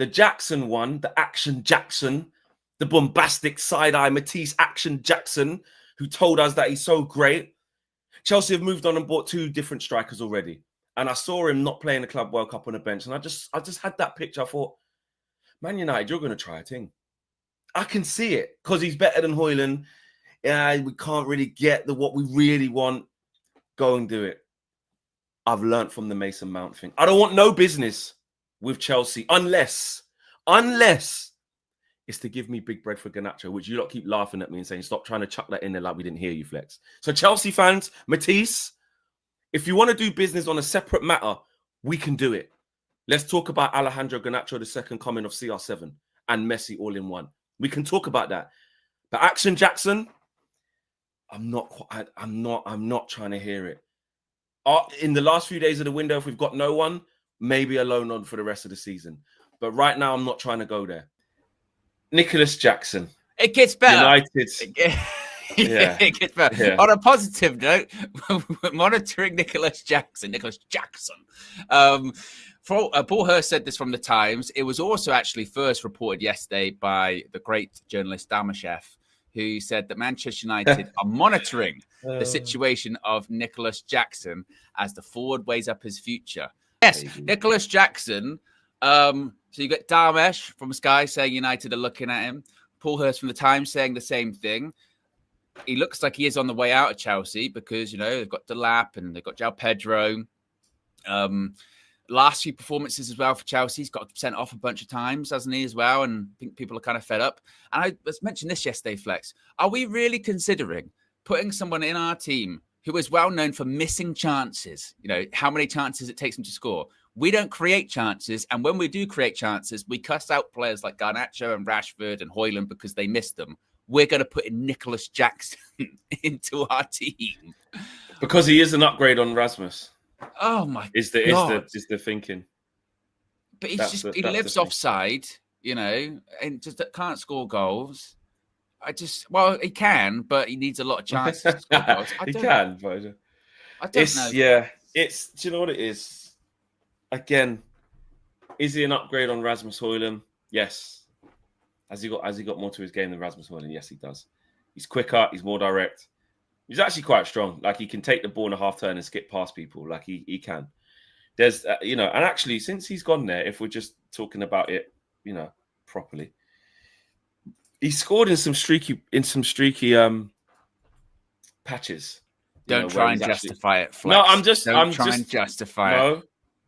The Jackson one, the Action Jackson, the bombastic side-eye Matisse Action Jackson, who told us that he's so great. Chelsea have moved on and bought 2 different strikers already. And I saw him not playing the Club World Cup on the bench. And I just had that picture. I thought, Man United, you're going to try a thing. I can see it because he's better than Højlund. Yeah, we can't really get what we really want. Go and do it. I've learned from the Mason Mount thing. I don't want no business with Chelsea unless it's to give me big bread for Garnacho, which you lot keep laughing at me and saying, stop trying to chuck that in there like we didn't hear you, Flex. So Chelsea fans, Matisse, if you want to do business on a separate matter, we can do it. Let's talk about Alejandro Garnacho, the second coming of CR7, and Messi all in one. We can talk about that. But Action Jackson, I'm not trying to hear it. In the last few days of the window, if we've got no one, maybe a loan on for the rest of the season. But right now, I'm not trying to go there. Nicolas Jackson. It gets better. United. Yeah. It gets better. Yeah. On a positive note, we're monitoring Nicolas Jackson. Paul Hurst said this from the Times. It was also actually first reported yesterday by the great journalist Damashev, who said that Manchester United are monitoring the situation of Nicolas Jackson as the forward weighs up his future. Yes, Nicolas Jackson. So you got Damesh from Sky saying United are looking at him. Paul Hurst from the Times saying the same thing. He looks like he is on the way out of Chelsea because, they've got Delap and they've got João Pedro. Last few performances as well for Chelsea. He's got sent off a bunch of times, hasn't he, as well? And I think people are kind of fed up. And I was mentioned this yesterday, Flex. Are we really considering putting someone in our team who is well known for missing chances? How many chances it takes him to score? We don't create chances. And when we do create chances, we cuss out players like Garnacho and Rashford and Højlund because they missed them. We're going to put in Nicolas Jackson into our team. Because he is an upgrade on Rasmus. Oh my God. Is the thinking. But he lives offside, and just can't score goals. He can, but he needs a lot of chances to score goals. He can, but I don't know. Yeah, do you know what it is? Again, is he an upgrade on Rasmus Højlund? Yes. Has he got more to his game than Rasmus Højlund? Yes, he does. He's quicker. He's more direct. He's actually quite strong. Like, he can take the ball in a half turn and skip past people. Like, he can. There's, and actually, since he's gone there, if we're just talking about it, properly, he scored in some streaky patches. Don't try and justify it, Flex. No, I'm try and justify it.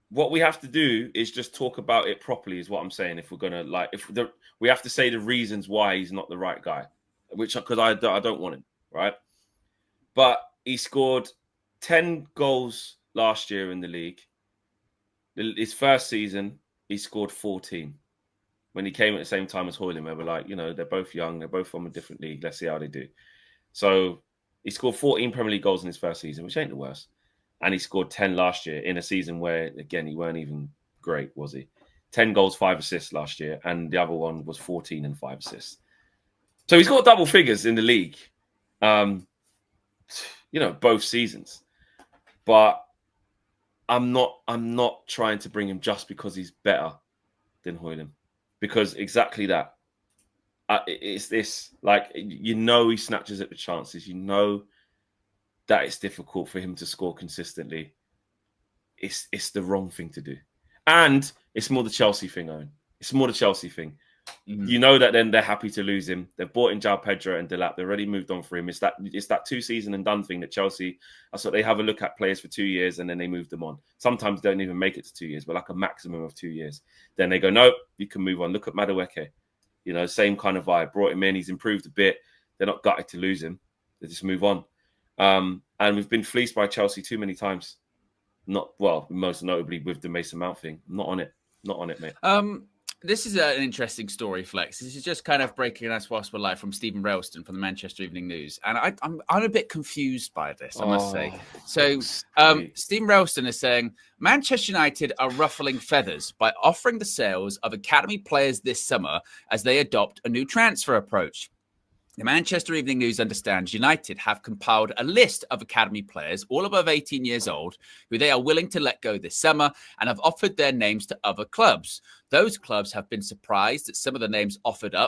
What we have to do is just talk about it properly, is what I'm saying. If we're gonna we have to say the reasons why he's not the right guy, because I don't want him, right? But he scored 10 goals last year in the league. His first season, he scored 14. When he came at the same time as Højlund, we were like, they're both young, they're both from a different league. Let's see how they do. So he scored 14 Premier League goals in his first season, which ain't the worst. And he scored 10 last year in a season where, again, he weren't even great, was he? 10 goals, 5 assists last year. And the other one was 14 and 5 assists. So he's got double figures in the league, both seasons. But I'm not trying to bring him just because he's better than Højlund. Because exactly that. It's this, he snatches at the chances. That it's difficult for him to score consistently. It's the wrong thing to do. And it's more the Chelsea thing, Owen. It's more the Chelsea thing. Mm-hmm. That then they're happy to lose him. They've bought in João Pedro and Delap. They've already moved on for him. It's that 2-season and done thing that Chelsea, that's what they have a look at players for 2 years and then they move them on. Sometimes they don't even make it to 2 years, but like a maximum of 2 years. Then they go, no, you can move on. Look at Madueke. Same kind of vibe. Brought him in. He's improved a bit. They're not gutted to lose him. They just move on. And we've been fleeced by Chelsea too many times. Most notably with the Mason Mount thing. Not on it, mate. This is an interesting story, Flex. This is just kind of breaking us whilst we're live from Stephen Railston from the Manchester Evening News. And I'm a bit confused by this, I must say. So Stephen Railston is saying, Manchester United are ruffling feathers by offering the sales of academy players this summer as they adopt a new transfer approach. The Manchester Evening News understands United have compiled a list of academy players, all above 18 years old, who they are willing to let go this summer and have offered their names to other clubs. Those clubs have been surprised that some of the names offered up